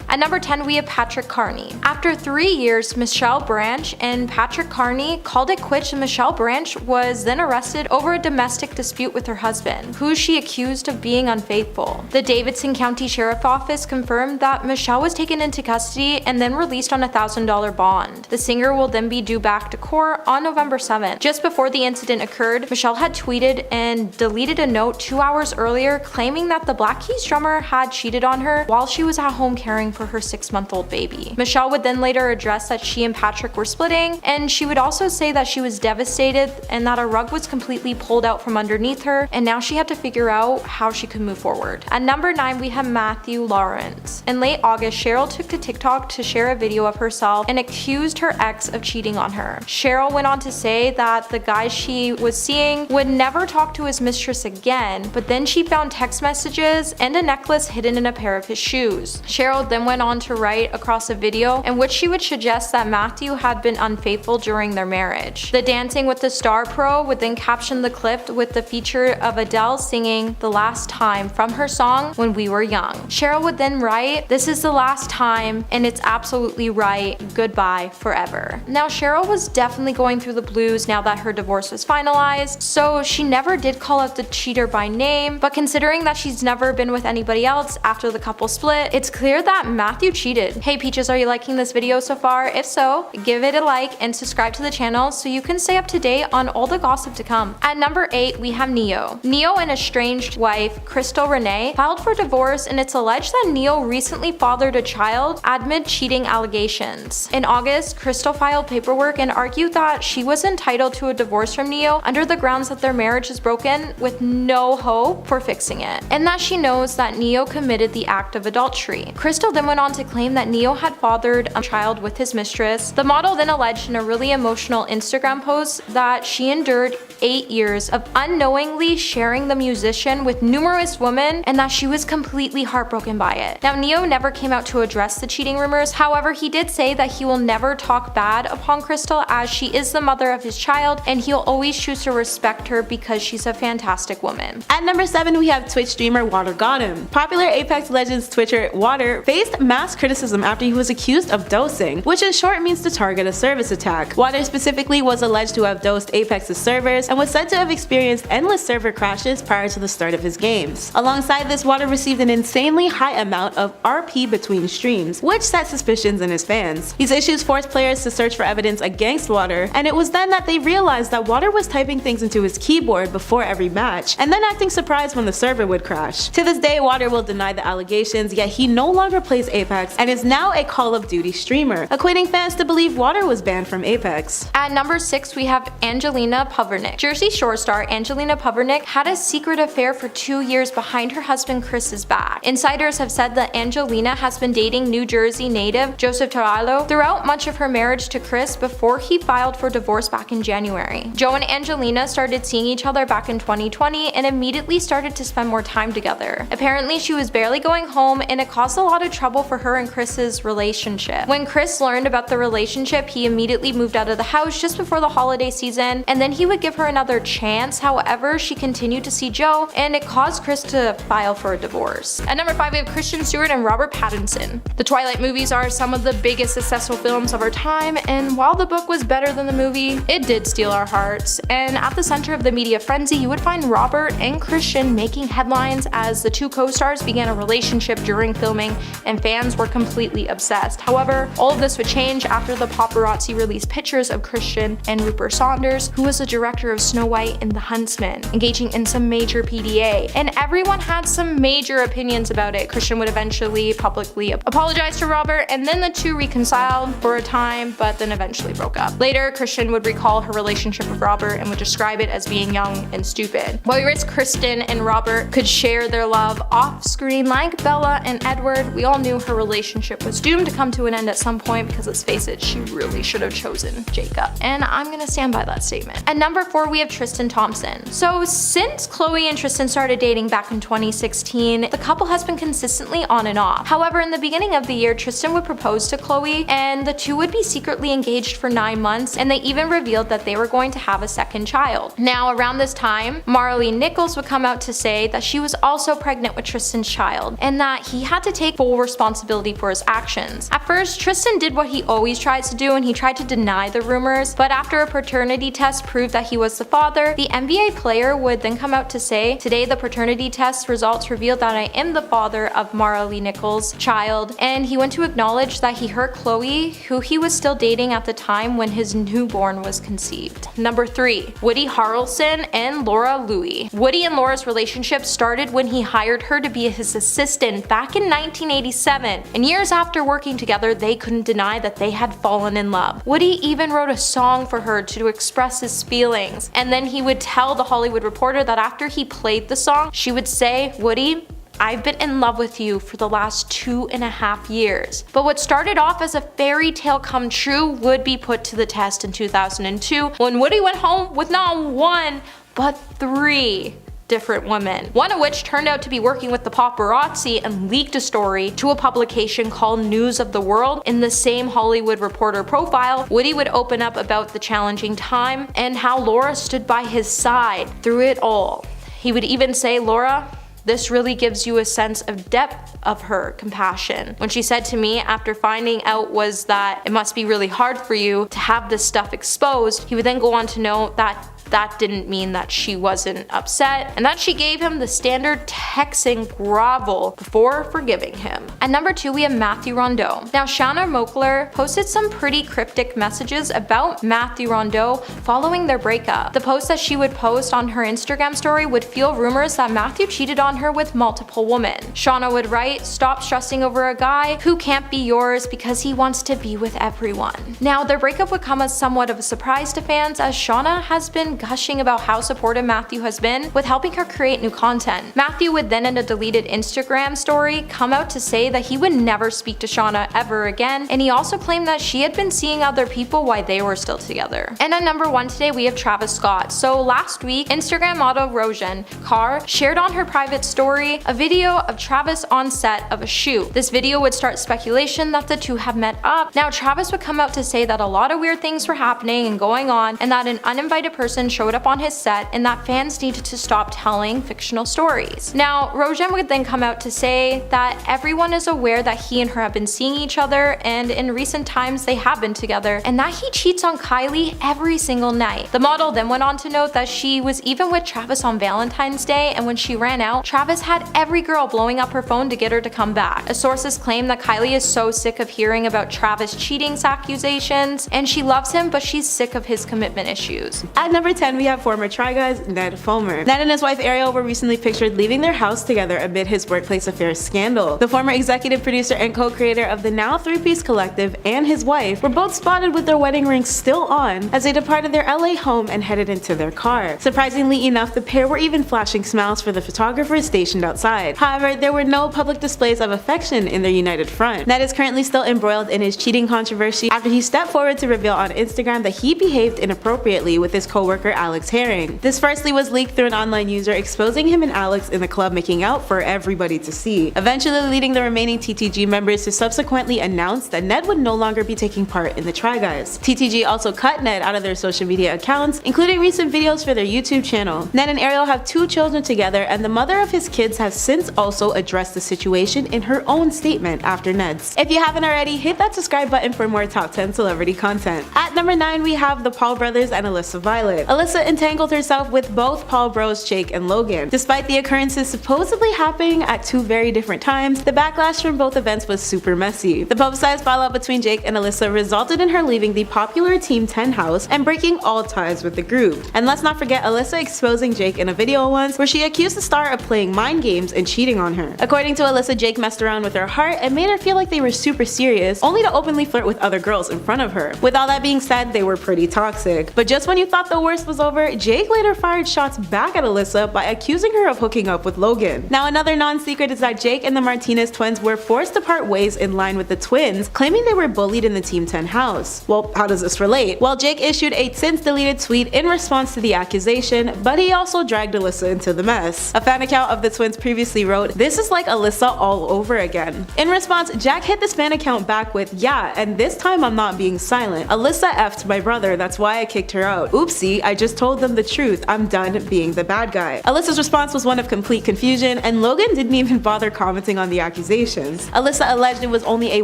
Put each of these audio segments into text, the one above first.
At number 10, we have Patrick Carney. After 3 years, Michelle Branch and Patrick Carney called it quits, and Michelle Branch was then arrested over a domestic dispute with her husband, who she accused of being unfaithful. The Davidson County Sheriff's Office confirmed that Michelle was taken into custody and then released on a $1,000 bond. The singer will then be due back to court on November 7th. Just before the incident occurred, Michelle had tweeted and deleted a note 2 hours earlier claiming that the Black Keys drummer had cheated on her while she was at home caring for her 6-month-old baby. Michelle would then later address that she and Patrick were splitting, and she would also say that she was devastated and that a rug was completely pulled out from underneath her, and now she had to figure out how she could move forward. At number 9, we have Matthew Lawrence. In late August, Cheryl took to TikTok to share a video of herself and accused her ex of cheating on her. Cheryl went on to say that the guy she was seeing would never talk to his mistress again, but then she found text messages and a necklace hidden in a pair of his shoes. Cheryl then went on to write across a video in which she would suggest that Matthew had been unfaithful during their marriage. The Dancing with the Star pro would then caption the clip with the feature of Adele singing "The Last Time" from her song "When We Were Young." Cheryl would then write, "This is the last time and it's absolutely right, goodbye forever." Now Cheryl was definitely going through the blues now that her divorce was finalized, so she never did call out the cheater by name, but considering that she's never been with anybody else after the couple split, it's clear that Matthew cheated. Hey Peaches, are you liking this video so far? If so, give it a like and subscribe to the channel so you can stay up to date on all the gossip to come. At number 8, we have Ne-Yo. Ne-Yo and estranged wife Crystal Renee filed for divorce, and it's alleged that Ne-Yo recently fathered a child amid cheating allegations. In August, Crystal filed paperwork and argued that she was entitled to a divorce from Ne-Yo under the grounds that their marriage is broken with no hope for fixing it, and that she knows that Ne-Yo committed the act of adultery. Crystal then went on to claim that Ne-Yo had fathered a child with his mistress. The model then alleged in a really emotional Instagram post that she endured 8 years of unknowingly sharing the musician with numerous women and that she was completely heartbroken by it. Now Ne-Yo never came out to address the cheating rumors, however he did say that he will never talk bad upon Crystal as she is the mother of his child and he'll always choose to respect her because she's a fantastic woman. At number 7, we have Twitch streamer Water Gotham. Popular Apex Legends Twitcher Water faced mass criticism after he was accused of dosing, which in short means to target a service attack. Water specifically was alleged to have dosed Apex's servers and was said to have experienced endless server crashes prior to the start of his games. Alongside this, Water received an insanely high amount of RP between streams, which set suspicions in his fans. These issues forced players to search for evidence against Water, and it was then that they realized that Water was typing things into his keyboard before every match, and then acting surprised when the server would crash. To this day, Water will deny the allegations, yet he no longer plays Apex and is now a Call of Duty streamer, equating fans to believe Water was banned from Apex. At number 6, we have Angelina Puvvernick. Jersey Shore star Angelina Puvvernick had a secret affair for 2 years behind her husband Chris's back. Insiders have said that Angelina has been dating New Jersey native Joseph Tarallo throughout much of her marriage to Chris before he filed for divorce back in January. Joe and Angelina started seeing each other back in 2020 and immediately started to spend more time together. Apparently she was barely going home and it caused a lot of trouble for her and Chris's relationship. When Chris learned about the relationship, he immediately moved out of the house just before the holiday season, and then he would give her another chance. However, she continued to see Joe and it caused Chris to file for a divorce. At number 5, we have Kristen Stewart and Robert Pattinson. The Twilight movies are some of the biggest successful films of our time, and while the book was better than the movie, it did steal our hearts. And at the center of the media frenzy, you would find Robert and Christian making headlines as the two co-stars began a relationship during filming, and fans were completely obsessed. However, all of this would change after the paparazzi released pictures of Christian and Rupert Saunders, who was the director of Snow White and the Huntsman, engaging in some major PDA, and everyone had some major opinions about it. Christian would eventually publicly apologize to Robert, and then the two reconciled for a time, but then eventually broke up. Later, Christian would recall her relationship with Robert and would describe it as being young and stupid. While Kristen and Robert could share their love off screen like Bella and Edward, we all knew her relationship was doomed to come to an end at some point because let's face it, she really should have chosen Jacob. And I'm gonna stand by that statement. At number 4, we have Tristan Thompson. So since Chloe and Tristan started dating back in 2016, the couple has been consistently on and off. However, in the beginning of the year, Tristan would propose to Chloe and the two would be secretly engaged for 9 months, and they even revealed that they were going to have a second child. Now, around this time, Marley Nichols would come out to say that she was also pregnant with Tristan's child and that he had to take full responsibility responsibility for his actions. At first, Tristan did what he always tries to do and he tried to deny the rumors, but after a paternity test proved that he was the father, the NBA player would then come out to say, "Today the paternity test results revealed that I am the father of Mara Lee Nichols' child," and he went to acknowledge that he hurt Chloe, who he was still dating at the time when his newborn was conceived. Number 3. Woody Harrelson and Laura Louie. Woody and Laura's relationship started when he hired her to be his assistant back in 1987, and years after working together, they couldn't deny that they had fallen in love. Woody even wrote a song for her to express his feelings, and then he would tell The Hollywood Reporter that after he played the song, she would say, "Woody, I've been in love with you for the last 2.5 years." But what started off as a fairy tale come true would be put to the test in 2002 when Woody went home with not one, but 3 different women, one of which turned out to be working with the paparazzi and leaked a story to a publication called News of the World. In the same Hollywood Reporter profile, Woody would open up about the challenging time and how Laura stood by his side through it all. He would even say, "Laura, this really gives you a sense of depth of her compassion. When she said to me after finding out was that it must be really hard for you to have this stuff exposed," he would then go on to note that that didn't mean that she wasn't upset and that she gave him the standard Texan grovel before forgiving him. At number 2, we have Matthew Rondeau. Now, Shanna Moakler posted some pretty cryptic messages about Matthew Rondeau following their breakup. The post that she would post on her Instagram story would fuel rumors that Matthew cheated on her with multiple women. Shanna would write, "Stop stressing over a guy who can't be yours because he wants to be with everyone." Now, their breakup would come as somewhat of a surprise to fans, as Shanna has been gushing about how supportive Matthew has been with helping her create new content. Matthew would then in a deleted Instagram story come out to say that he would never speak to Shanna ever again, and he also claimed that she had been seeing other people while they were still together. And at number 1 today, we have Travis Scott. So last week, Instagram model Rojan Carr shared on her private story a video of Travis on set of a shoot. This video would start speculation that the two have met up. Now, Travis would come out to say that a lot of weird things were happening and going on, and that an uninvited person showed up on his set and that fans needed to stop telling fictional stories. Now, Rojan would then come out to say that everyone is aware that he and her have been seeing each other, and in recent times they have been together, and that he cheats on Kylie every single night. The model then went on to note that she was even with Travis on Valentine's Day, and when she ran out, Travis had every girl blowing up her phone to get her to come back. Sources claim that Kylie is so sick of hearing about Travis cheating accusations, and she loves him, but she's sick of his commitment issues. At number 10, we have former Try Guys Ned Fulmer. Ned and his wife Ariel were recently pictured leaving their house together amid his workplace affairs scandal. The former executive producer and co-creator of the now 3-Piece Collective and his wife were both spotted with their wedding rings still on as they departed their LA home and headed into their car. Surprisingly enough, the pair were even flashing smiles for the photographers stationed outside. However, there were no public displays of affection in their united front. Ned is currently still embroiled in his cheating controversy after he stepped forward to reveal on Instagram that he behaved inappropriately with his co-worker Alex Herring. This firstly was leaked through an online user exposing him and Alex in the club making out for everybody to see, eventually leading the remaining TTG members to subsequently announce that Ned would no longer be taking part in the Try Guys. TTG also cut Ned out of their social media accounts, including recent videos for their YouTube channel. Ned and Ariel have 2 children together, and the mother of his kids has since also addressed the situation in her own statement after Ned's. If you haven't already, hit that subscribe button for more top 10 celebrity content. At number 9, we have the Paul brothers and Alyssa Violet. Alyssa entangled herself with both Paul bros, Jake and Logan. Despite the occurrences supposedly happening at 2 very different times, the backlash from both events was super messy. The publicized fallout between Jake and Alyssa resulted in her leaving the popular Team 10 house and breaking all ties with the group. And let's not forget Alyssa exposing Jake in a video once where she accused the star of playing mind games and cheating on her. According to Alyssa, Jake messed around with her heart and made her feel like they were super serious, only to openly flirt with other girls in front of her. With all that being said, they were pretty toxic. But just when you thought the worst was over, Jake later fired shots back at Alyssa by accusing her of hooking up with Logan. Now, another non-secret is that Jake and the Martinez twins were forced to part ways in line with the twins, claiming they were bullied in the Team 10 house. Well, how does this relate? Well, Jake issued a since-deleted tweet in response to the accusation, but he also dragged Alyssa into the mess. A fan account of the twins previously wrote, "This is like Alyssa all over again." In response, Jack hit this fan account back with, "Yeah, and this time I'm not being silent. Alyssa effed my brother, that's why I kicked her out. Oopsie, I just told them the truth. I'm done being the bad guy. Alyssa's response was one of complete confusion, and Logan didn't even bother commenting on the accusations. Alyssa alleged it was only a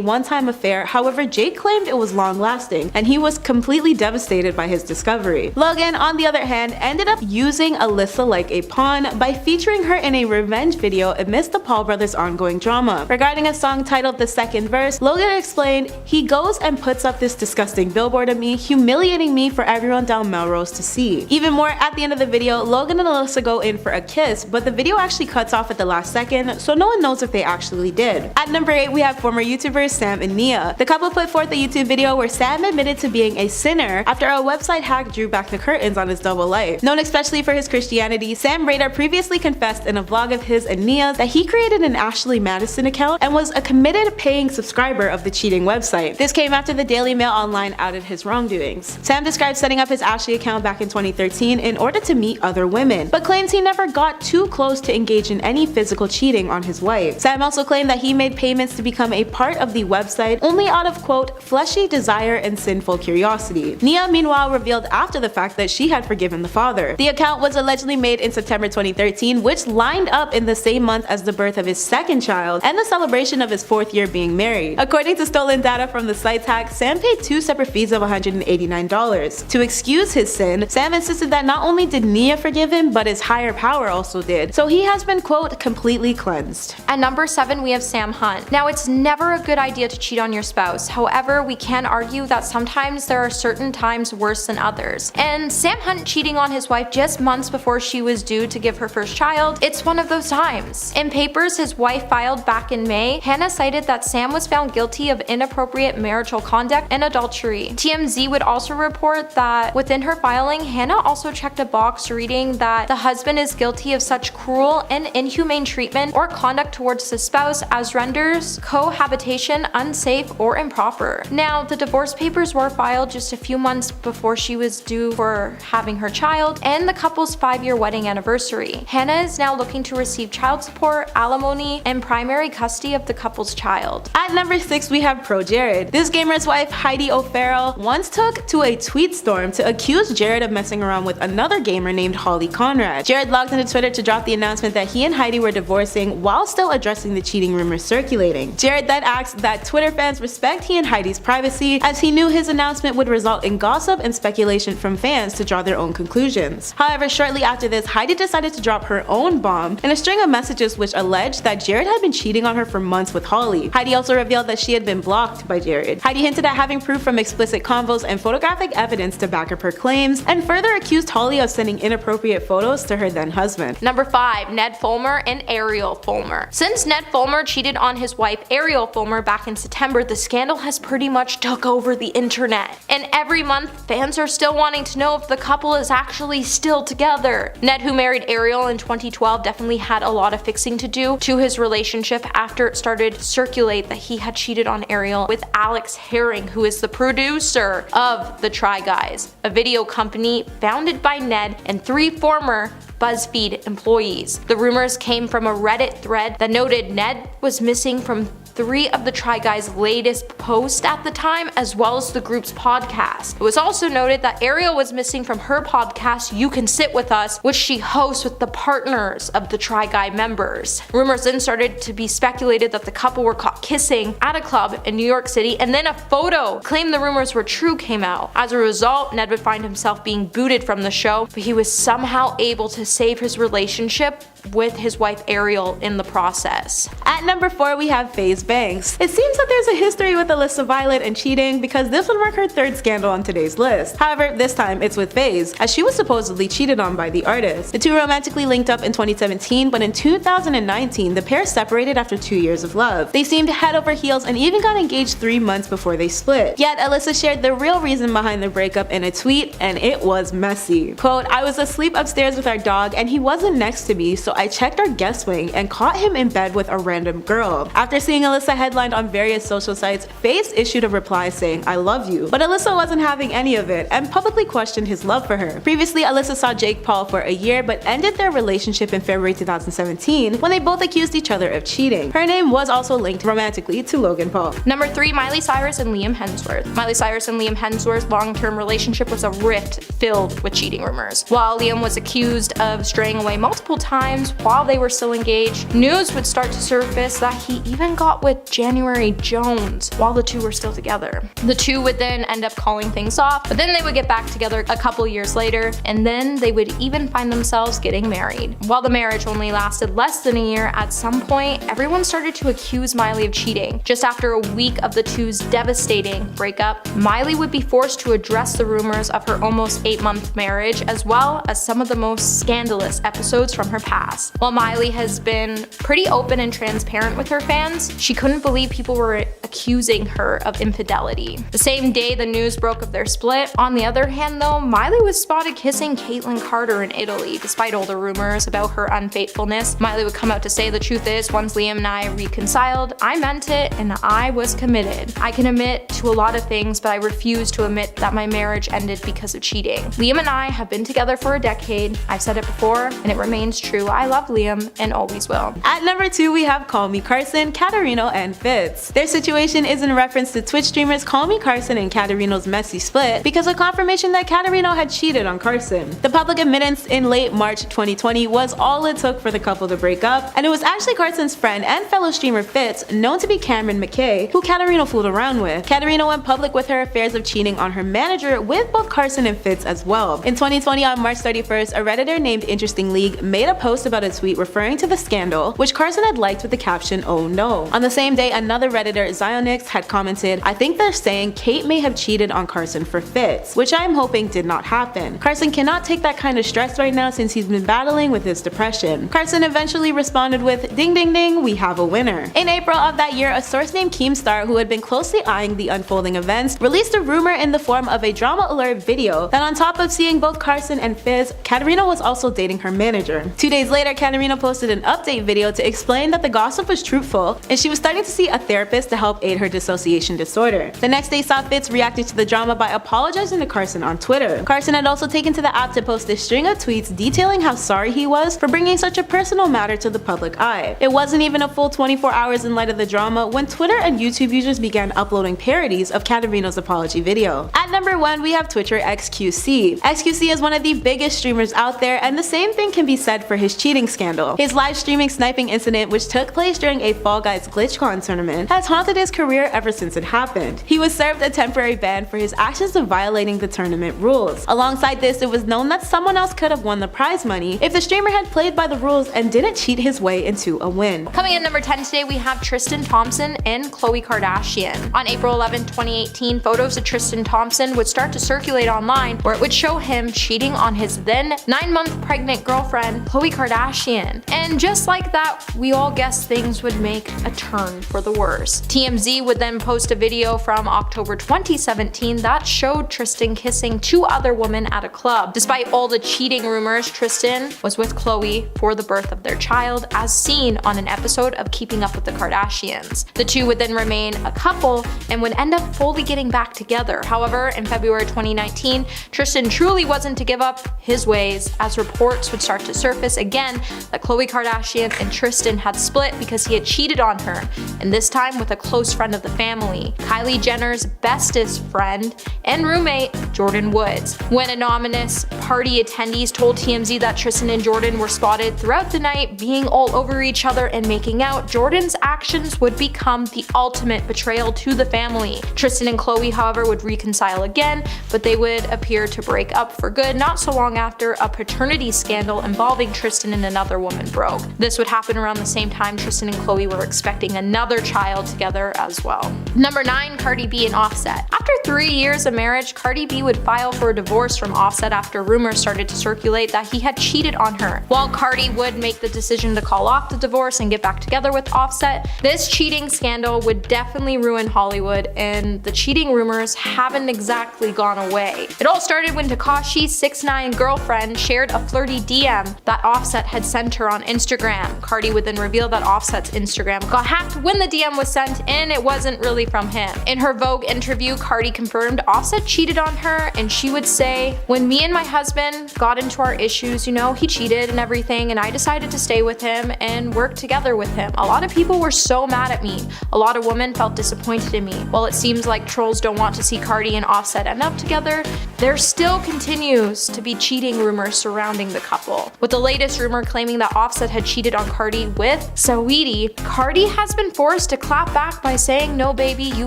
one-time affair, however Jake claimed it was long-lasting, and he was completely devastated by his discovery. Logan, on the other hand, ended up using Alyssa like a pawn by featuring her in a revenge video amidst the Paul brothers' ongoing drama. Regarding a song titled The Second Verse, Logan explained, "He goes and puts up this disgusting billboard of me, humiliating me for everyone down Melrose to see." Even more, at the end of the video, Logan and Alyssa go in for a kiss, but the video actually cuts off at the last second, so no one knows if they actually did. At number 8, we have former YouTubers Sam and Nia. The couple put forth a YouTube video where Sam admitted to being a sinner after a website hack drew back the curtains on his double life. Known especially for his Christianity, Sam Rader previously confessed in a vlog of his and Nia's that he created an Ashley Madison account and was a committed paying subscriber of the cheating website. This came after the Daily Mail Online outed his wrongdoings. Sam described setting up his Ashley account back in 2013 in order to meet other women, but claims he never got too close to engage in any physical cheating on his wife. Sam also claimed that he made payments to become a part of the website only out of quote, fleshy desire and sinful curiosity. Nia meanwhile revealed after the fact that she had forgiven the father. The account was allegedly made in September 2013, which lined up in the same month as the birth of his second child and the celebration of his 4th year being married. According to stolen data from the site's hack, Sam paid 2 separate fees of $189. To excuse his sin, Sam insisted that not only did Nia forgive him, but his higher power also did, so he has been quote, completely cleansed. At number 7, we have Sam Hunt. Now, it's never a good idea to cheat on your spouse. However, we can argue that sometimes there are certain times worse than others. And Sam Hunt cheating on his wife just months before she was due to give her first child, it's one of those times. In papers his wife filed back in May, Hannah cited that Sam was found guilty of inappropriate marital conduct and adultery. TMZ would also report that within her filing, Hannah also checked a box reading that the husband is guilty of such cruel and inhumane treatment or conduct towards the spouse as renders cohabitation unsafe or improper. Now, the divorce papers were filed just a few months before she was due for having her child and the couple's 5-year wedding anniversary. Hannah is now looking to receive child support, alimony, and primary custody of the couple's child. At number 6, we have Pro Jared. This gamer's wife, Heidi O'Farrell, once took to a tweet storm to accuse Jared of messing around with another gamer named Holly Conrad. Jared logged into Twitter to drop the announcement that he and Heidi were divorcing while still addressing the cheating rumors circulating. Jared then asked that Twitter fans respect he and Heidi's privacy, as he knew his announcement would result in gossip and speculation from fans to draw their own conclusions. However, shortly after this, Heidi decided to drop her own bomb in a string of messages which alleged that Jared had been cheating on her for months with Holly. Heidi also revealed that she had been blocked by Jared. Heidi hinted at having proof from explicit convos and photographic evidence to back up her claims, and further accused Holly of sending inappropriate photos to her then husband. Number 5, Ned Fulmer and Ariel Fulmer. Since Ned Fulmer cheated on his wife Ariel Fulmer back in September, the scandal has pretty much took over the internet. And every month, fans are still wanting to know if the couple is actually still together. Ned, who married Ariel in 2012, definitely had a lot of fixing to do to his relationship after it started to circulate that he had cheated on Ariel with Alex Herring, who is the producer of The Try Guys, a video company founded by Ned and 3 former BuzzFeed employees. The rumors came from a Reddit thread that noted Ned was missing from 3 of the Try Guys' latest posts at the time, as well as the group's podcast. It was also noted that Ariel was missing from her podcast, You Can Sit With Us, which she hosts with the partners of the Try Guy members. Rumors then started to be speculated that the couple were caught kissing at a club in New York City, and then a photo claimed the rumors were true came out. As a result, Ned would find himself being booted from the show, but he was somehow able to save his relationship with his wife Ariel in the process. At number 4, we have FaZe Banks. It seems that there's a history with Alyssa Violet and cheating, because this would mark her 3rd scandal on today's list. However, this time it's with FaZe, as she was supposedly cheated on by the artist. The two romantically linked up in 2017, but in 2019 the pair separated after 2 years of love. They seemed head over heels and even got engaged 3 months before they split. Yet Alyssa shared the real reason behind the breakup in a tweet, and it was messy. Quote, "I was asleep upstairs with our dog and he wasn't next to me, so I checked our guest wing and caught him in bed with a random girl. After seeing a Alyssa headlined on various social sites, Faith issued a reply saying, "I love you." But Alyssa wasn't having any of it and publicly questioned his love for her. Previously, Alyssa saw Jake Paul for a year but ended their relationship in February 2017 when they both accused each other of cheating. Her name was also linked romantically to Logan Paul. Number 3, Miley Cyrus and Liam Hemsworth. Miley Cyrus and Liam Hemsworth's long-term relationship was a rift filled with cheating rumors. While Liam was accused of straying away multiple times while they were still engaged, news would start to surface that he even got with January Jones while the two were still together. The two would then end up calling things off, but then they would get back together a couple years later, and then they would even find themselves getting married. While the marriage only lasted less than a year, at some point, everyone started to accuse Miley of cheating. Just after a week of the two's devastating breakup, Miley would be forced to address the rumors of her almost 8-month marriage, as well as some of the most scandalous episodes from her past. While Miley has been pretty open and transparent with her fans, she couldn't believe people were accusing her of infidelity. The same day the news broke of their split, on the other hand though, Miley was spotted kissing Caitlyn Carter in Italy. Despite all the rumors about her unfaithfulness, Miley would come out to say the truth is, once Liam and I reconciled, I meant it and I was committed. I can admit to a lot of things, but I refuse to admit that my marriage ended because of cheating. Liam and I have been together for a decade. I've said it before and it remains true. I love Liam and always will. At number 2, we have Call Me Carson, Katarina, and Fitz. Their situation is in reference to Twitch streamers Call Me Carson and Katarina's messy split because of confirmation that Katarina had cheated on Carson. The public admittance in late March 2020 was all it took for the couple to break up, and it was actually Carson's friend and fellow streamer Fitz, known to be Cameron McKay, who Katarina fooled around with. Katarina went public with her affairs of cheating on her manager with both Carson and Fitz as well. In 2020, on March 31st, a Redditor named Interesting League made a post about a tweet referring to the scandal, which Carson had liked with the caption, "Oh no." On the same day, another Redditor, Zionix, had commented, "I think they're saying Kate may have cheated on Carson for Fitz," which I'm hoping did not happen. Carson cannot take that kind of stress right now since he's been battling with his depression. Carson eventually responded with, "Ding ding ding, we have a winner." In April of that year, a source named Keemstar, who had been closely eyeing the unfolding events, released a rumor in the form of a drama alert video that on top of seeing both Carson and Fizz, Katarina was also dating her manager. 2 days later, Katarina posted an update video to explain that the gossip was truthful and she was starting to see a therapist to help aid her dissociation disorder. The next day saw Fitz reacting to the drama by apologizing to Carson on Twitter. Carson had also taken to the app to post a string of tweets detailing how sorry he was for bringing such a personal matter to the public eye. It wasn't even a full 24 hours in light of the drama when Twitter and YouTube users began uploading parodies of Katarina's apology video. At number 1, we have Twitcher XQC. XQC is one of the biggest streamers out there, and the same thing can be said for his cheating scandal. His live streaming sniping incident, which took place during a Fall Guys GlitchCon tournament, has haunted his career ever since it happened. He was served a temporary ban for his actions of violating the tournament rules. Alongside this, it was known that someone else could have won the prize money if the streamer had played by the rules and didn't cheat his way into a win. Coming in number 10 today, we have Tristan Thompson and Khloe Kardashian. On April 11, 2018, photos of Tristan Thompson would start to circulate online where it would show him cheating on his then 9-month pregnant girlfriend, Khloe Kardashian. And just like that, we all guessed things would make a turn for the worse. TMZ would then post a video from October 2017 that showed Tristan kissing 2 other women at a club. Despite all the cheating rumors, Tristan was with Khloe for the birth of their child, as seen on an episode of Keeping Up with the Kardashians. The two would then remain a couple and would end up fully getting back together. However, in February 2019, Tristan truly wasn't to give up his ways, as reports would start to surface again that Khloe Kardashian and Tristan had split because he had cheated on her, and this time with a close friend of the family, Kylie Jenner's bestest friend and roommate, Jordyn Woods. When anonymous party attendees told TMZ that Tristan and Jordyn were spotted throughout the night being all over each other and making out, Jordyn's actions would become the ultimate betrayal to the family. Tristan and Khloe, however, would reconcile again, but they would appear to break up for good not so long after a paternity scandal involving Tristan and another woman broke. This would happen around the same time Tristan and Khloe were expecting another child together as well. Number 9, Cardi B and Offset. After 3 years of marriage, Cardi B would file for a divorce from Offset after rumors started to circulate that he had cheated on her. While Cardi would make the decision to call off the divorce and get back together with Offset, this cheating scandal would definitely ruin Hollywood, and the cheating rumors haven't exactly gone away. It all started when Tekashi's 6ix9ine girlfriend shared a flirty DM that Offset had sent her on Instagram. Cardi would then reveal that Offset's Instagram got hacked fact, when the DM was sent in, it wasn't really from him. In her Vogue interview, Cardi confirmed Offset cheated on her, and she would say, "When me and my husband got into our issues, you know, he cheated and everything, and I decided to stay with him and work together with him. A lot of people were so mad at me. A lot of women felt disappointed in me. While it seems like trolls don't want to see Cardi and Offset end up together, there still continues to be cheating rumors surrounding the couple." With the latest rumor claiming that Offset had cheated on Cardi with Saweetie, Cardi has been forced to clap back by saying, "No baby, you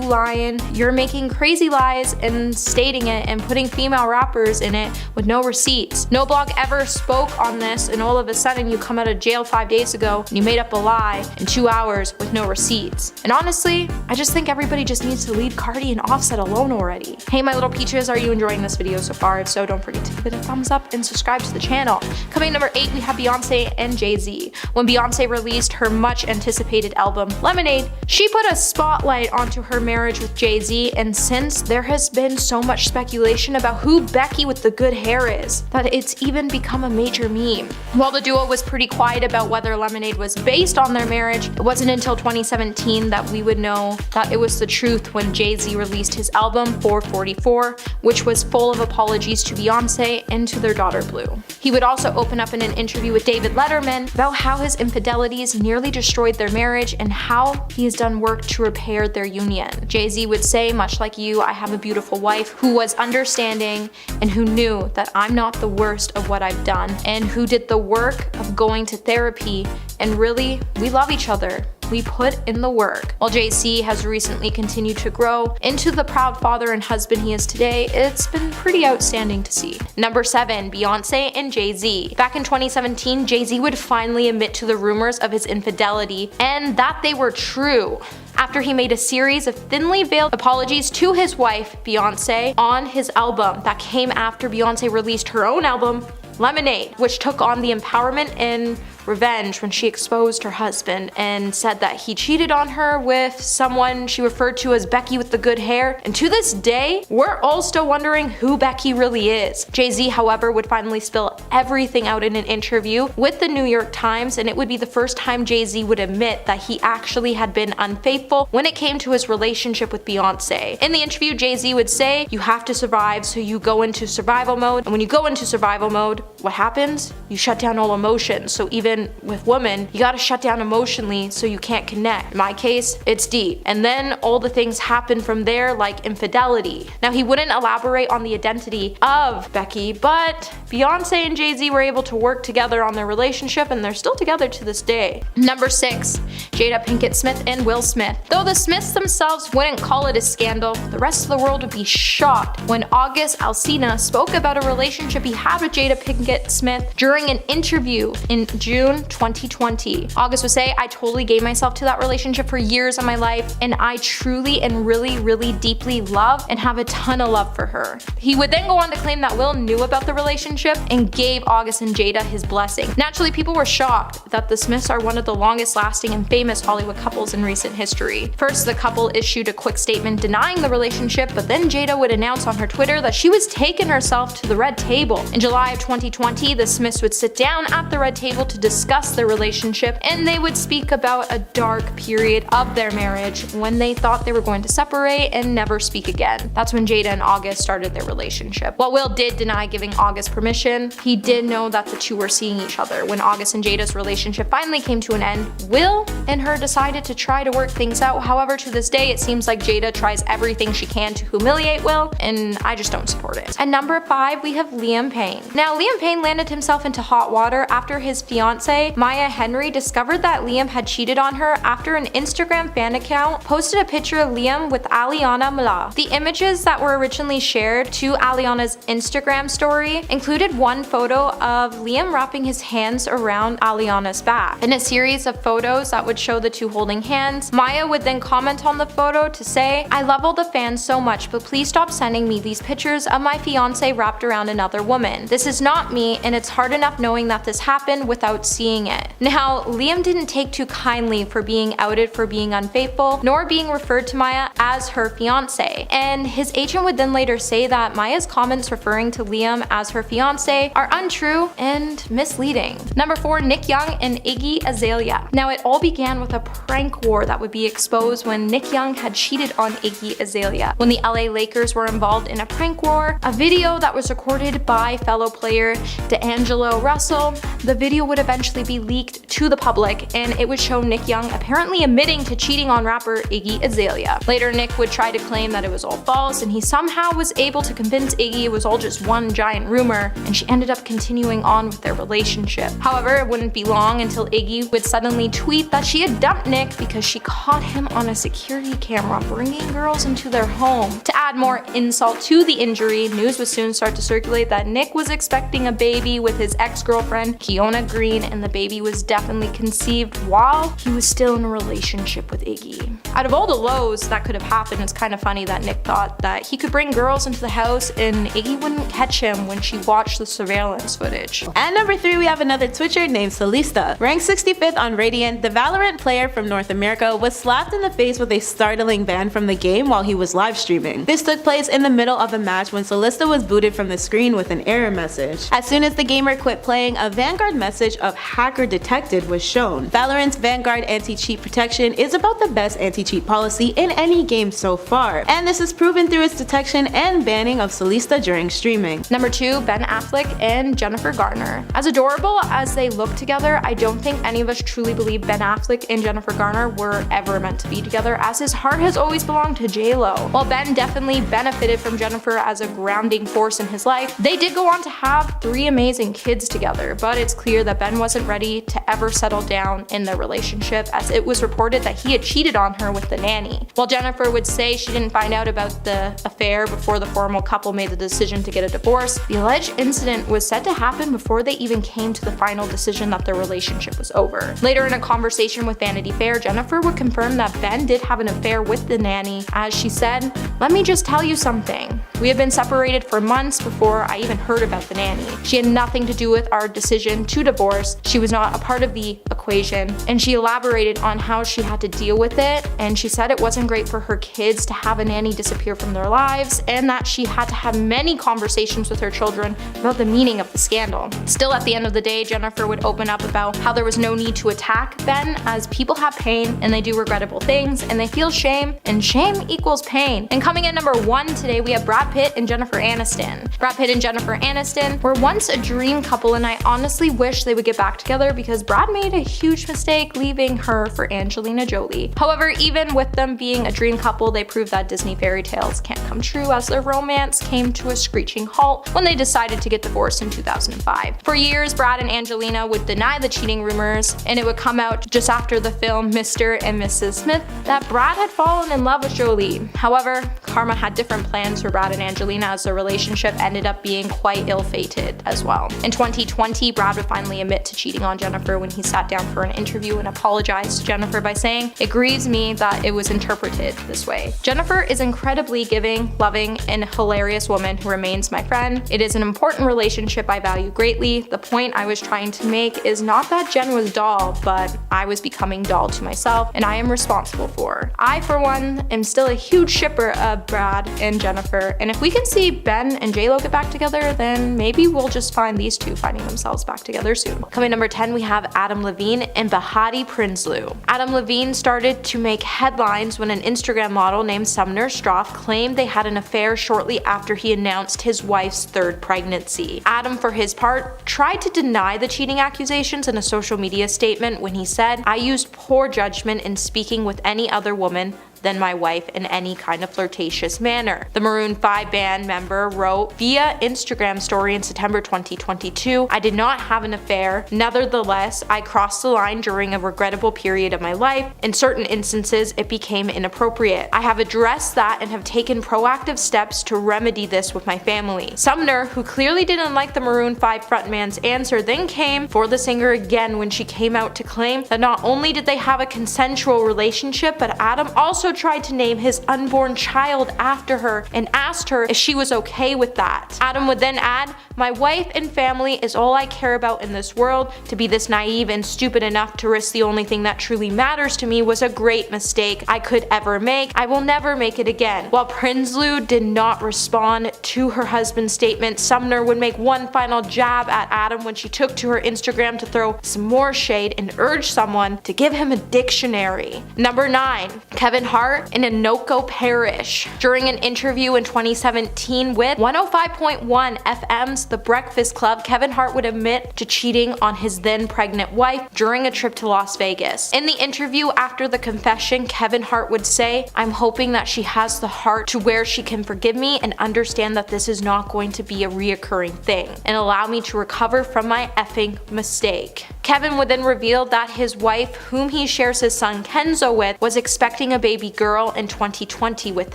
lying. You're making crazy lies and stating it and putting female rappers in it with no receipts. No blog ever spoke on this, and all of a sudden you come out of jail 5 days ago and you made up a lie in 2 hours with no receipts." And honestly, I just think everybody just needs to leave Cardi and Offset alone already. Hey my little peaches, are you enjoying this video so far? If so, don't forget to give it a thumbs up and subscribe to the channel. Coming number 8, we have Beyonce and Jay-Z. When Beyonce released her much anticipated album Lemonade, she put a spotlight onto her marriage with Jay-Z, and since there has been so much speculation about who Becky with the good hair is, that it's even become a major meme. While the duo was pretty quiet about whether Lemonade was based on their marriage, it wasn't until 2017 that we would know that it was the truth when Jay-Z released his album 444, which was full of apologies to Beyonce and to their daughter Blue. He would also open up in an interview with David Letterman about how his infidelities nearly destroyed their marriage and how he has done work to repair their union. Jay-Z would say, "Much like you, I have a beautiful wife who was understanding and who knew that I'm not the worst of what I've done, and who did the work of going to therapy, and really, we love each other. We put in the work." While Jay-Z has recently continued to grow into the proud father and husband he is today, it's been pretty outstanding to see. Number 7, Beyonce and Jay-Z. Back in 2017, Jay-Z would finally admit to the rumors of his infidelity and that they were true, after he made a series of thinly veiled apologies to his wife, Beyonce, on his album that came after Beyonce released her own album, Lemonade, which took on the empowerment and revenge when she exposed her husband and said that he cheated on her with someone she referred to as Becky with the good hair. And to this day, we're all still wondering who Becky really is. Jay-Z, however, would finally spill everything out in an interview with the New York Times, and it would be the first time Jay-Z would admit that he actually had been unfaithful when it came to his relationship with Beyonce. In the interview, Jay-Z would say, "You have to survive, so you go into survival mode, and when you go into survival mode, what happens? You shut down all emotions. So even with women, you gotta shut down emotionally so you can't connect. In my case, it's deep. And then all the things happen from there, like infidelity." Now, he wouldn't elaborate on the identity of Becky, but Beyonce and Jay-Z were able to work together on their relationship, and they're still together to this day. Number 6, Jada Pinkett Smith and Will Smith. Though the Smiths themselves wouldn't call it a scandal, the rest of the world would be shocked when August Alsina spoke about a relationship he had with Jada Pinkett Smith during an interview in June 2020. August would say, "I totally gave myself to that relationship for years of my life, and I truly and really deeply love and have a ton of love for her." He would then go on to claim that Will knew about the relationship and gave August and Jada his blessing. Naturally, people were shocked that the Smiths are one of the longest lasting and famous Hollywood couples in recent history. First, the couple issued a quick statement denying the relationship, but then Jada would announce on her Twitter that she was taking herself to the red table. In July of 2020, the Smiths would sit down at the red table to discuss their relationship, and they would speak about a dark period of their marriage when they thought they were going to separate and never speak again. That's when Jada and August started their relationship. While Will did deny giving August permission, he did know that the two were seeing each other. When August and Jada's relationship finally came to an end, Will and her decided to try to work things out. However, to this day, it seems like Jada tries everything she can to humiliate Will, and I just don't support it. At number 5, we have Liam Payne. Now, Liam Payne landed himself into hot water after his fiancée, Maya Henry, discovered that Liam had cheated on her after an Instagram fan account posted a picture of Liam with Aliana Mala. The images that were originally shared to Aliana's Instagram story included one photo of Liam wrapping his hands around Aliana's back. In a series of photos that would show the two holding hands, Maya would then comment on the photo to say, "I love all the fans so much, but please stop sending me these pictures of my fiancé wrapped around another woman. This is not me, and it's hard enough knowing that this happened without seeing it. Now, Liam didn't take too kindly for being outed for being unfaithful, nor being referred to Maya as her fiance, and his agent would then later say that Maya's comments referring to Liam as her fiance are untrue and misleading. Number 4, Nick Young and Iggy Azalea. Now, it all began with a prank war that would be exposed when Nick Young had cheated on Iggy Azalea. When the LA Lakers were involved in a prank war, a video that was recorded by fellow player D'Angelo Russell, the video would eventually be leaked to the public, and it would show Nick Young apparently admitting to cheating on rapper Iggy Azalea. Later, Nick would try to claim that it was all false, and he somehow was able to convince Iggy it was all just one giant rumor, and she ended up continuing on with their relationship. However, it wouldn't be long until Iggy would suddenly tweet that she had dumped Nick because she caught him on a security camera bringing girls into their home. To add more insult to the injury, news would soon start to circulate that Nick was expecting a baby with his ex-girlfriend Kiona Green, and the baby was definitely conceived while he was still in a relationship with Iggy. Out of all the lows that could have happened, it's kind of funny that Nick thought that he could bring girls into the house and Iggy wouldn't catch him when she watched the surveillance footage. And number 3, we have another Twitcher named Solista. Ranked 65th on Radiant, the Valorant player from North America was slapped in the face with a startling ban from the game while he was live streaming. This took place in the middle of a match when Solista was booted from the screen with an error message. As soon as the gamer quit playing, a Vanguard message of hacker detected was shown. Valorant's Vanguard anti-cheat protection is about the best anti-cheat policy in any game so far, and this is proven through its detection and banning of Solista during streaming. Number 2, Ben Affleck and Jennifer Garner. As adorable as they look together, I don't think any of us truly believe Ben Affleck and Jennifer Garner were ever meant to be together, as his heart has always belonged to J-Lo. While Ben definitely benefited from Jennifer as a grounding force in his life, they did go on to have 3 amazing kids together, but it's clear that Ben wasn't ready to ever settle down in their relationship, as it was reported that he had cheated on her with the nanny. While Jennifer would say she didn't find out about the affair before the formal couple made the decision to get a divorce, the alleged incident was said to happen before they even came to the final decision that their relationship was over. Later in a conversation with Vanity Fair, Jennifer would confirm that Ben did have an affair with the nanny, as she said, "Let me just tell you something. We had been separated for months before I even heard about the nanny. She had nothing to do with our decision to divorce. She was not a part of the equation," and she elaborated on how she had to deal with it, and she said it wasn't great for her kids to have a nanny disappear from their lives, and that she had to have many conversations with her children about the meaning of the scandal. Still, at the end of the day, Jennifer would open up about how there was no need to attack Ben, as people have pain and they do regrettable things and they feel shame, and shame equals pain. And coming in number 1 today, we have Brad Pitt and Jennifer Aniston. Brad Pitt and Jennifer Aniston were once a dream couple, and I honestly wish they would get back together because Brad made a huge mistake leaving her for Angelina Jolie. However, even with them being a dream couple, they proved that Disney fairy tales can't come true, as their romance came to a screeching halt when they decided to get divorced in 2005. For years, Brad and Angelina would deny the cheating rumors, and it would come out just after the film Mr. and Mrs. Smith that Brad had fallen in love with Jolie. However, karma had different plans for Brad and Angelina, as their relationship ended up being quite ill-fated as well. In 2020, Brad would finally admit to cheating on Jennifer when he sat down for an interview and apologized to Jennifer by saying, "It grieves me that it was interpreted this way. Jennifer is incredibly giving, loving, and hilarious woman who remains my friend. It is an important relationship I value greatly. The point I was trying to make is not that Jen was dull, but I was becoming dull to myself, and I am responsible for. I, for one, am still a huge shipper of Brad and Jennifer, and if we can see Ben and J-Lo get back together, then maybe we'll just find these two finding themselves back together soon." Coming number 10, we have Adam Levine and Behati Prinsloo. Adam Levine started to make headlines when an Instagram model named Sumner Stroff claimed they had an affair shortly after he announced his wife's 3rd pregnancy. Adam, for his part, tried to deny the cheating accusations in a social media statement when he said, "I used poor judgment in speaking with any other woman than my wife in any kind of flirtatious manner." The Maroon 5 band member wrote via Instagram story in September 2022, "I did not have an affair. Nevertheless, I crossed the line during a regrettable period of my life. In certain instances, it became inappropriate. I have addressed that and have taken proactive steps to remedy this with my family." Sumner, who clearly didn't like the Maroon 5 frontman's answer, then came for the singer again when she came out to claim that not only did they have a consensual relationship, but Adam also also tried to name his unborn child after her and asked her if she was okay with that. Adam would then add, "My wife and family is all I care about in this world. To be this naive and stupid enough to risk the only thing that truly matters to me was a great mistake I could ever make. I will never make it again." While Prinsloo did not respond to her husband's statement, Sumner would make one final jab at Adam when she took to her Instagram to throw some more shade and urge someone to give him a dictionary. Number 9. Kevin Hart and Anoka Parrish. During an interview in 2017 with 105.1 FM's The Breakfast Club, Kevin Hart would admit to cheating on his then pregnant wife during a trip to Las Vegas. In the interview after the confession, Kevin Hart would say, "I'm hoping that she has the heart to where she can forgive me and understand that this is not going to be a reoccurring thing and allow me to recover from my effing mistake." Kevin would then reveal that his wife, whom he shares his son Kenzo with, was expecting a baby girl in 2020 with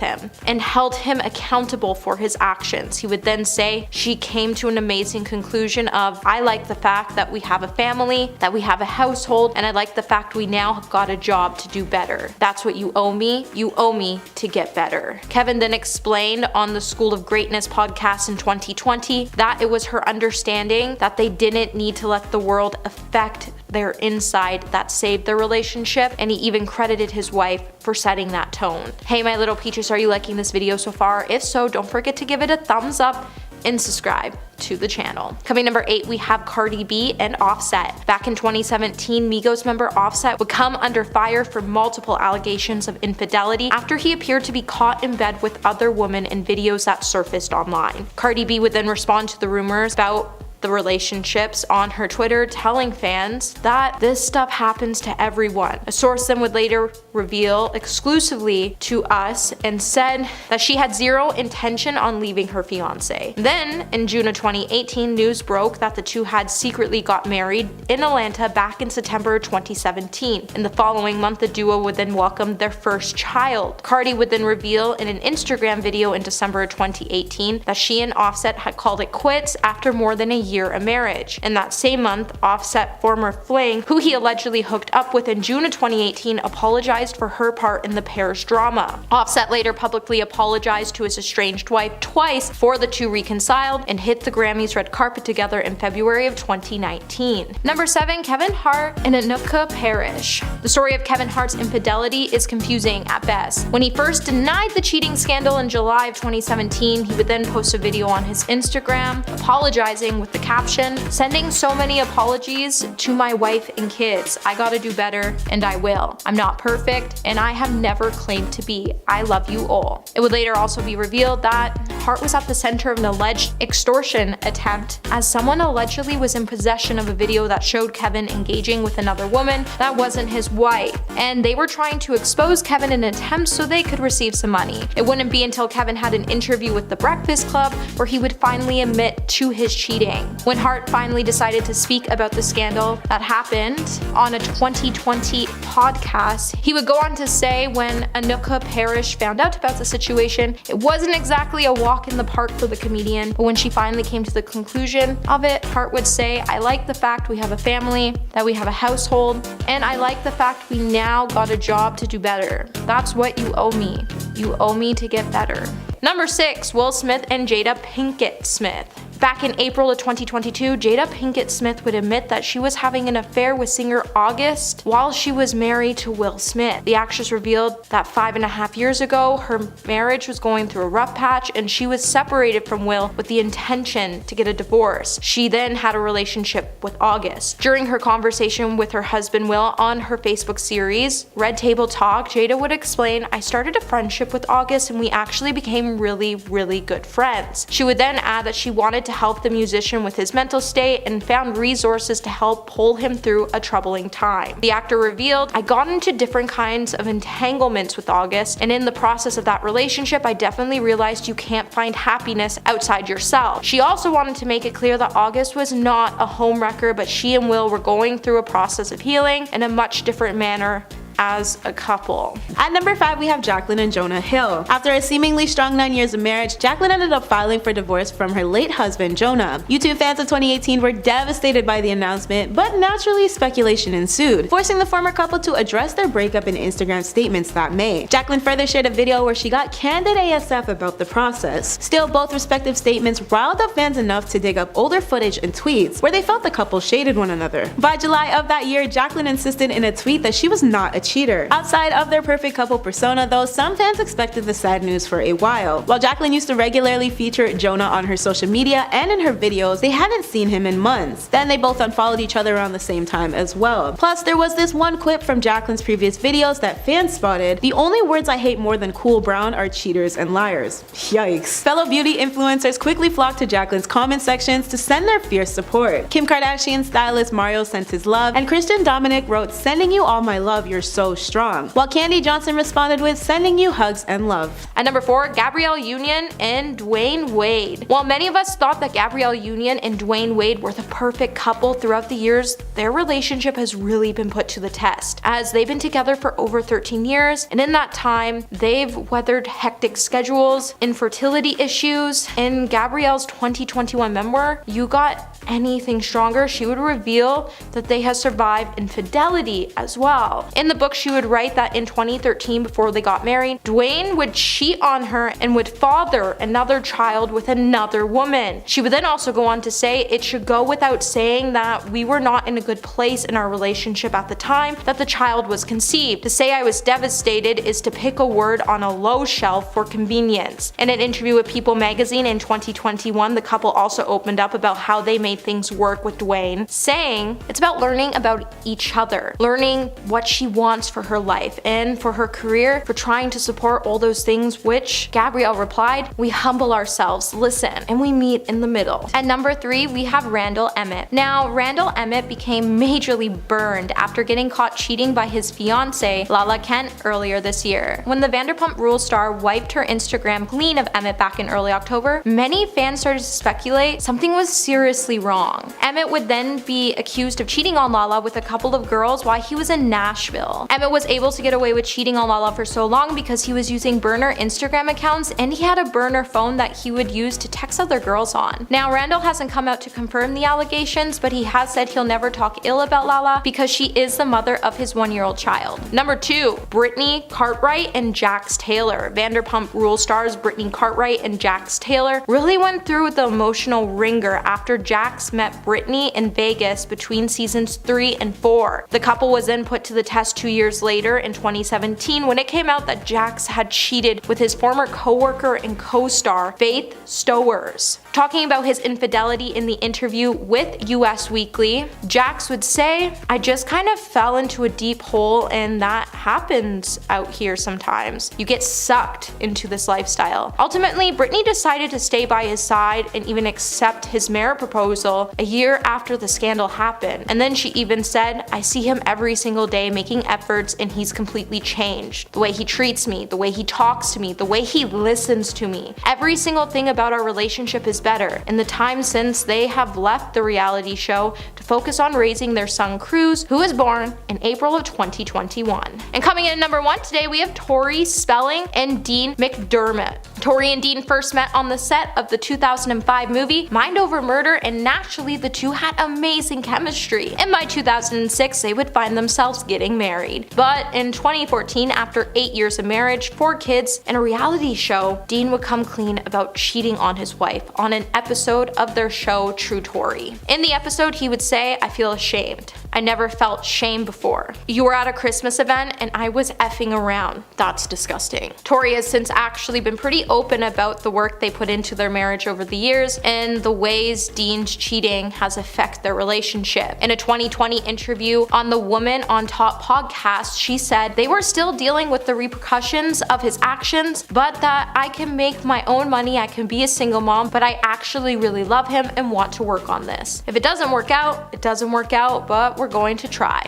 him and held him accountable for his actions. He would then say, "She came to an amazing conclusion of, I like the fact that we have a family, that we have a household, and I like the fact we now have got a job to do better. That's what you owe me. You owe me to get better." Kevin then explained on the School of Greatness podcast in 2020 that it was her understanding that they didn't need to let the world affect their inside that saved their relationship, and he even credited his wife for setting that tone. Hey my little peaches, are you liking this video so far? If so, don't forget to give it a thumbs up and subscribe to the channel. Coming number 8, we have Cardi B and Offset. Back in 2017, Migos member Offset would come under fire for multiple allegations of infidelity after he appeared to be caught in bed with other women in videos that surfaced online. Cardi B would then respond to the rumors about the relationships on her Twitter, telling fans that this stuff happens to everyone. A source then would later reveal exclusively to us and said that she had zero intention on leaving her fiance. Then, in June of 2018, news broke that the two had secretly got married in Atlanta back in September 2017. In the following month, the duo would then welcome their first child. Cardi would then reveal in an Instagram video in December 2018 that she and Offset had called it quits after more than a year of marriage. In that same month, Offset former fling, who he allegedly hooked up with in June of 2018, apologized for her part in the pair's drama. Offset later publicly apologized to his estranged wife twice before the two reconciled and hit the Grammys red carpet together in February of 2019. Number 7, Kevin Hart and Anoka Parrish. The story of Kevin Hart's infidelity is confusing at best. When he first denied the cheating scandal in July of 2017, he would then post a video on his Instagram apologizing with the caption, "Sending so many apologies to my wife and kids. I gotta do better, and I will. I'm not perfect, and I have never claimed to be. I love you all." It would later also be revealed that Hart was at the center of an alleged extortion attempt, as someone allegedly was in possession of a video that showed Kevin engaging with another woman that wasn't his wife, and they were trying to expose Kevin in an attempt so they could receive some money. It wouldn't be until Kevin had an interview with The Breakfast Club where he would finally admit to his cheating. When Hart finally decided to speak about the scandal that happened on a 2020 podcast, he would go on to say when Anoka Parrish found out about the situation, it wasn't exactly a walk in the park for the comedian, but when she finally came to the conclusion of it, Hart would say, "I like the fact we have a family, that we have a household, and I like the fact we now got a job to do better. That's what you owe me. You owe me to get better." Number 6, Will Smith and Jada Pinkett Smith. Back in April of 2022, Jada Pinkett Smith would admit that she was having an affair with singer August while she was married to Will Smith. The actress revealed that 5.5 years ago, her marriage was going through a rough patch and she was separated from Will with the intention to get a divorce. She then had a relationship with August. During her conversation with her husband Will on her Facebook series, Red Table Talk, Jada would explain, "I started a friendship with August and we actually became really, really good friends." She would then add that she wanted to help the musician with his mental state and found resources to help pull him through a troubling time. The actor revealed, "I got into different kinds of entanglements with August, and in the process of that relationship, I definitely realized you can't find happiness outside yourself." She also wanted to make it clear that August was not a homewrecker, but she and Will were going through a process of healing in a much different manner as a couple. At number 5, we have Jacqueline and Jonah Hill. After a seemingly strong 9 years of marriage, Jacqueline ended up filing for divorce from her late husband, Jonah. YouTube fans of 2018 were devastated by the announcement, but naturally speculation ensued, forcing the former couple to address their breakup in Instagram statements that May. Jacqueline further shared a video where she got candid ASF about the process. Still, both respective statements riled up fans enough to dig up older footage and tweets where they felt the couple shaded one another. By July of that year, Jacqueline insisted in a tweet that she was not a cheater. Outside of their perfect couple persona though, some fans expected the sad news for a while. While Jacqueline used to regularly feature Jonah on her social media and in her videos, they hadn't seen him in months. Then they both unfollowed each other around the same time as well. Plus, there was this one clip from Jacqueline's previous videos that fans spotted: "The only words I hate more than Cool Brown are cheaters and liars." Yikes. Fellow beauty influencers quickly flocked to Jacqueline's comment sections to send their fierce support. Kim Kardashian stylist Mario sent his love, and Christian Dominic wrote, "Sending you all my love, you're so strong," while Candy Johnson responded with, "Sending you hugs and love." At number 4, Gabrielle Union and Dwayne Wade. While many of us thought that Gabrielle Union and Dwayne Wade were the perfect couple throughout the years, their relationship has really been put to the test, as they've been together for over 13 years, and in that time, they've weathered hectic schedules, infertility issues. In Gabrielle's 2021 memoir, You Got Anything Stronger, she would reveal that they had survived infidelity as well. In the book, she would write that in 2013, before they got married, Dwayne would cheat on her and would father another child with another woman. She would then also go on to say, "It should go without saying that we were not in a good place in our relationship at the time that the child was conceived. To say I was devastated is to pick a word on a low shelf for convenience." In an interview with People magazine in 2021, the couple also opened up about how they made things work with Dwayne, saying, "It's about learning about each other, learning what she wants for her life and for her career, for trying to support all those things," which Gabrielle replied, "We humble ourselves, listen, and we meet in the middle." At number 3, we have Randall Emmett. Now, Randall Emmett became majorly burned after getting caught cheating by his fiancée, Lala Kent, earlier this year. When the Vanderpump Rules star wiped her Instagram clean of Emmett back in early October, many fans started to speculate something was seriously wrong. Emmett would then be accused of cheating on Lala with a couple of girls while he was in Nashville. Emmett was able to get away with cheating on Lala for so long because he was using burner Instagram accounts, and he had a burner phone that he would use to text other girls on. Now, Randall hasn't come out to confirm the allegations, but he has said he'll never talk ill about Lala because she is the mother of his 1-year-old child. Number 2, Brittany Cartwright and Jax Taylor. Vanderpump Rules stars Brittany Cartwright and Jax Taylor really went through the emotional ringer after Jax met Brittany in Vegas between seasons 3 and 4. The couple was then put to the test 2 years later in 2017 when it came out that Jax had cheated with his former co-worker and co-star Faith Stowers. Talking about his infidelity in the interview with US Weekly, Jax would say, "I just kind of fell into a deep hole, and that happens out here sometimes. You get sucked into this lifestyle." Ultimately, Brittany decided to stay by his side and even accept his marriage proposal a year after the scandal happened. And then she even said, "I see him every single day making efforts, and he's completely changed. The way he treats me, the way he talks to me, the way he listens to me. Every single thing about our relationship is better." In the time since they have left the reality show to focus on raising their son Cruz, who was born in April of 2021. And coming in at number 1 today, we have Tori Spelling and Dean McDermott. Tori and Dean first met on the set of the 2005 movie Mind Over Murder, and naturally the two had amazing chemistry. And by 2006, they would find themselves getting married. But in 2014, after 8 years of marriage, 4 kids, and a reality show, Dean would come clean about cheating on his wife on an episode of their show True Tori. In the episode, he would say, "I feel ashamed. I never felt shame before. You were at a Christmas event and I was effing around. That's disgusting." Tori has since actually been pretty open about the work they put into their marriage over the years and the ways Dean's cheating has affected their relationship. In a 2020 interview on the Woman on Top podcast, she said they were still dealing with the repercussions of his actions, but that "I can make my own money, I can be a single mom, but I actually really love him and want to work on this. If it doesn't work out, it doesn't work out, but we're going to try."